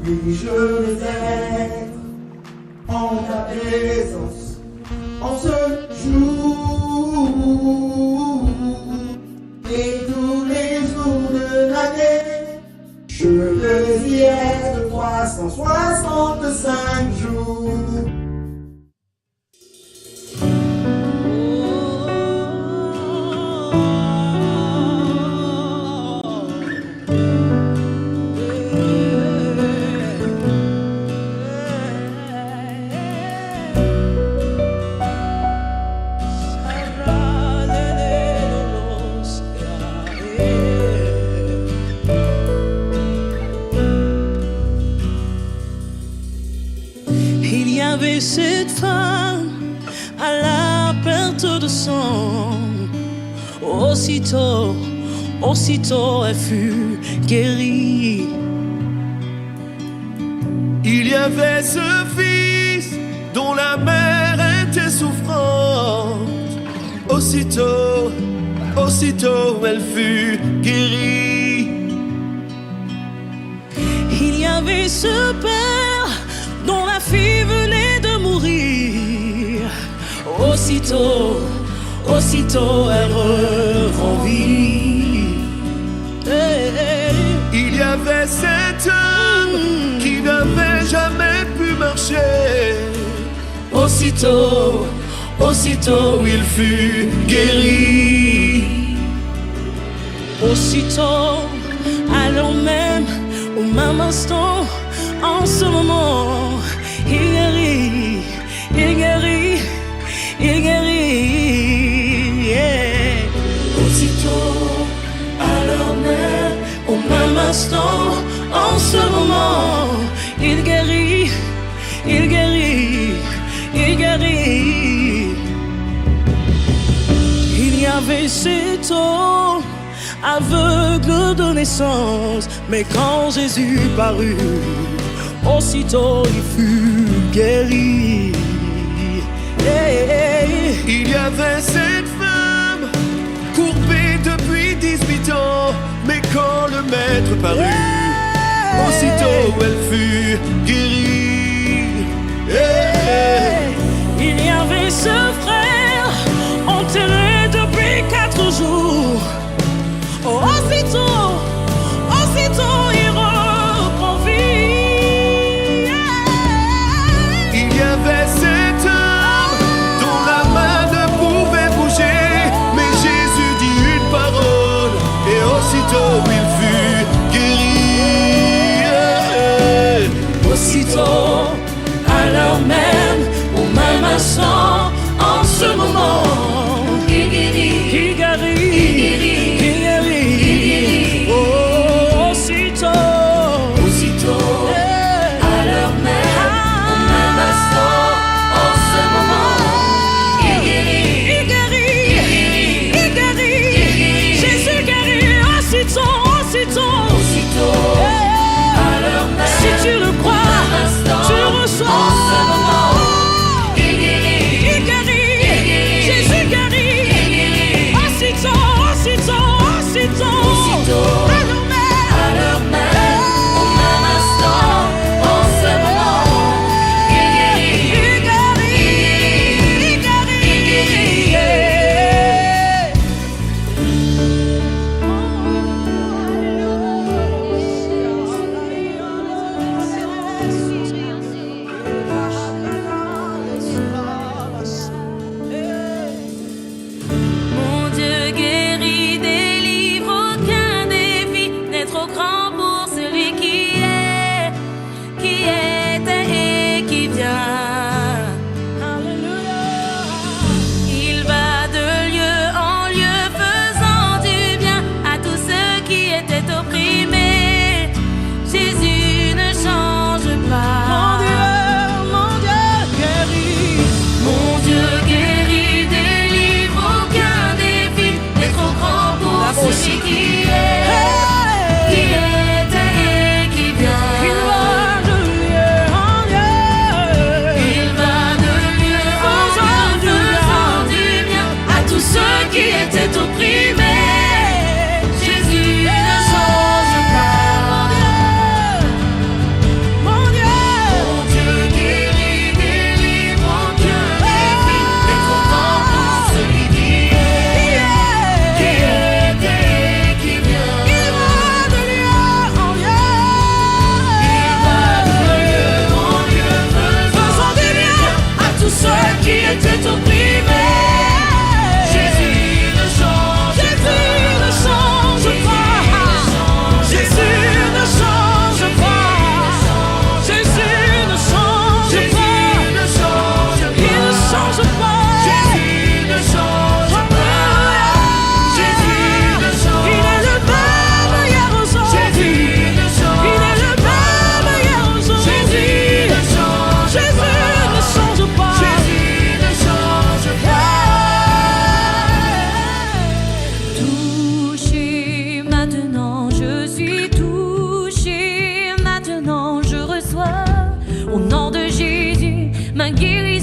Oui, je veux être en ta présence en ce jour et tous les jours de l'année. Je veux y être 365 jours. Il y avait cette femme à la perte de sang. Aussitôt elle fut guérie. Il y avait ce fils dont la mère était souffrante. Aussitôt elle fut guérie. Il y avait ce père dont la fille venait de mourir. Aussitôt elle revit. Il y avait cet homme qui n'avait jamais pu marcher. Aussitôt il fut guéri. Aussitôt, alors même, au même instant, en ce moment, il guérit. Yeah. Aussitôt, alors même, au même instant, en ce moment, il guérit. Il y avait cet homme aveugle de naissance, mais quand Jésus parut, aussitôt il fut guéri. Il y avait cette femme courbée depuis 18 ans, mais quand le maître parut, aussitôt elle fut guérie. Il y avait ce frère enterré depuis 4 jours. Aussitôt il reprend vie. Il y avait cet homme dont la main ne pouvait bouger, mais Jésus dit une parole et aussitôt il fut guéri.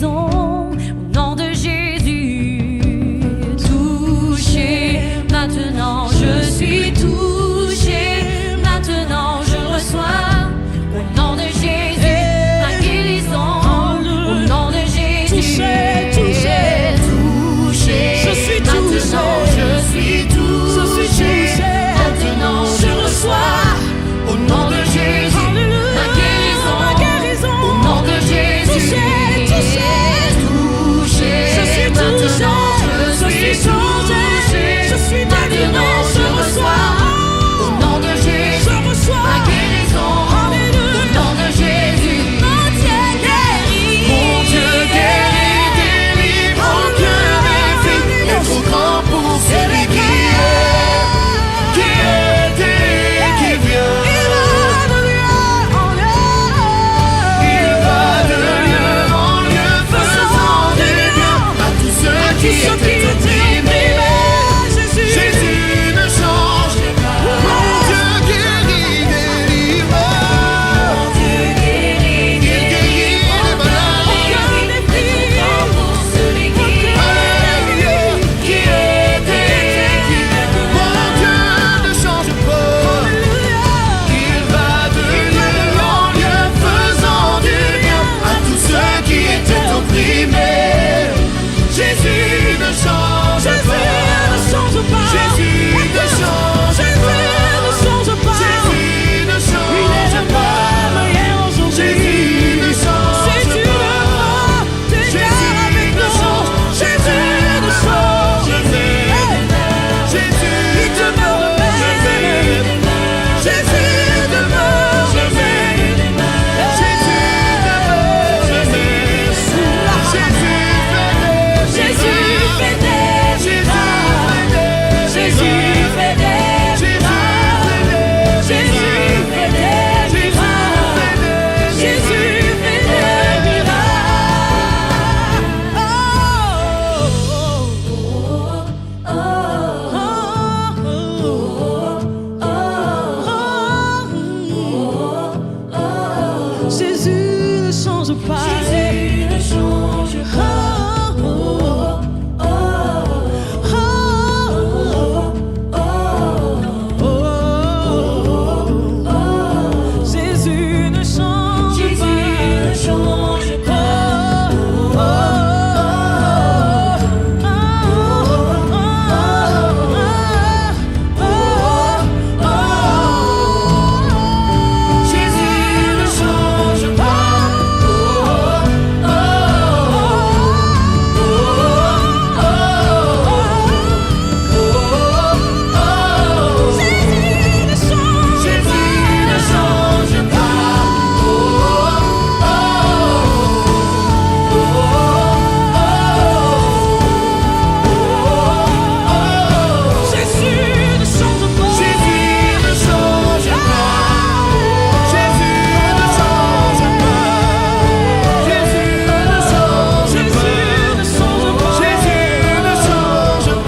guérison au nom de Jésus. Touché, maintenant je suis touché, maintenant je reçois au nom de Jésus ma guérison. Au nom de Jésus, touché, je suis touché, je suis touché, maintenant je reçois au nom de Jésus ma guérison. Au nom de Jésus, touché, je suis touché, je suis changé, je suis maintenant je reçois au nom de Jésus ma guérison. Au nom de Jésus, mon Dieu guérit, mon Dieu guérit, délivre, mon cœur est vide, est trop grand pour celui qui était et qui vient. Il va de lieu en lieu, faisant du bien à tous ceux qui étaient opprimés. Jésus ne change pas. Mon Dieu guérit, délivre. Mon Dieu guérit, il guérit les malades. Pour celui qui était et qui vient. Mon Dieu ne change pas. Il va de lieu en lieu, faisant du bien à tous ceux qui étaient opprimés. Jésus ne change pas. Jésus ne change pas. Jésus ne change pas. Jésus ne change pas. Jésus ne change. Jésus ne change pas. Jésus demeure. Jésus demeure. Jésus ne change pas. Jésus ne change pas. Jésus ne change Jésus ne change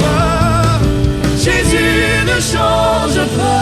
pas. Jésus ne change pas.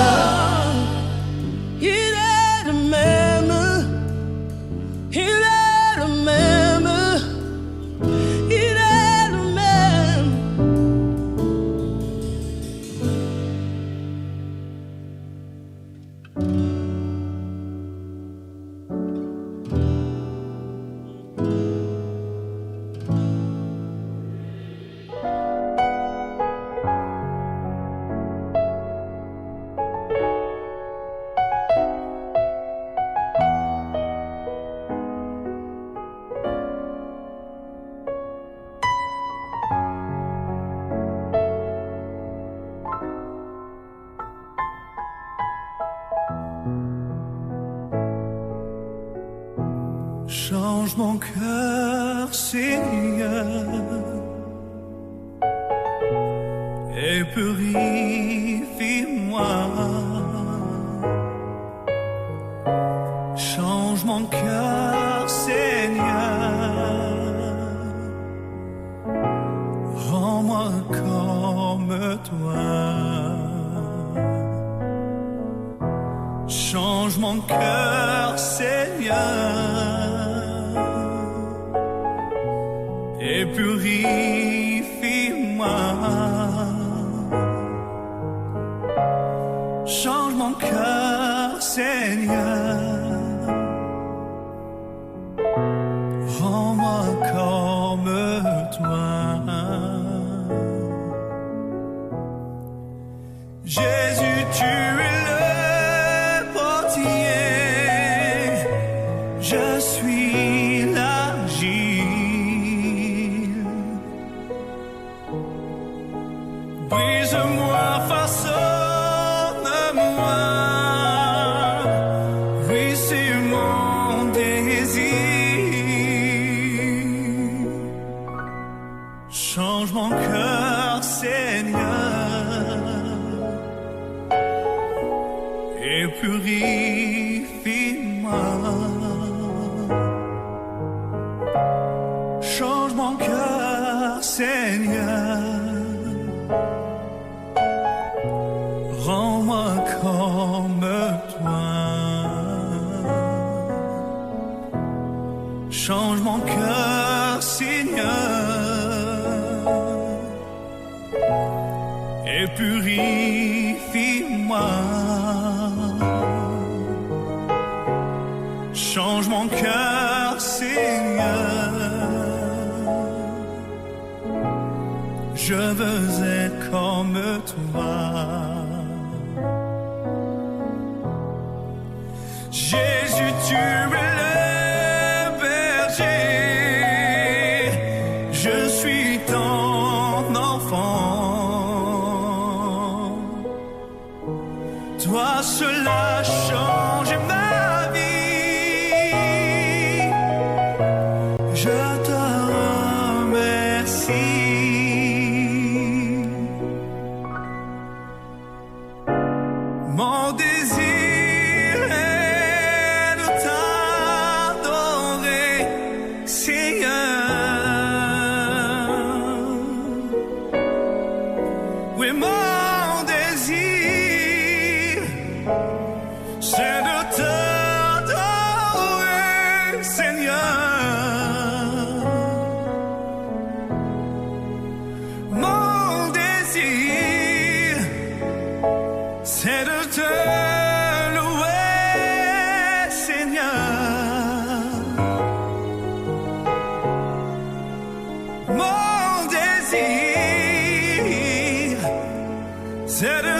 Change mon cœur, Seigneur, et purifie-moi. Change mon cœur, Seigneur, rends-moi comme toi. Change mon cœur, Seigneur, et purifie-moi. Change mon cœur, Seigneur. Rends-moi comme toi. Jésus, tu es le portier. Je suis l'argile. Brise-moi, façonne-moi. Oui, c'est mon désir. Change mon cœur, Seigneur, et purifie-moi. Change mon cœur, Seigneur. Rends-moi comme toi. Change mon cœur, Seigneur, et purifie-moi. Change mon cœur, Seigneur. Je veux être comme toi. Jésus, tu es le berger. Je suis ton enfant. Toi seul as changé ma vie. Je te remercie. Mon désir est de t'adorer, Seigneur. Oui, mon désir, c'est de t'adorer, Seigneur. Mon désir, c'est de te louer, Seigneur. Mon désir, c'est de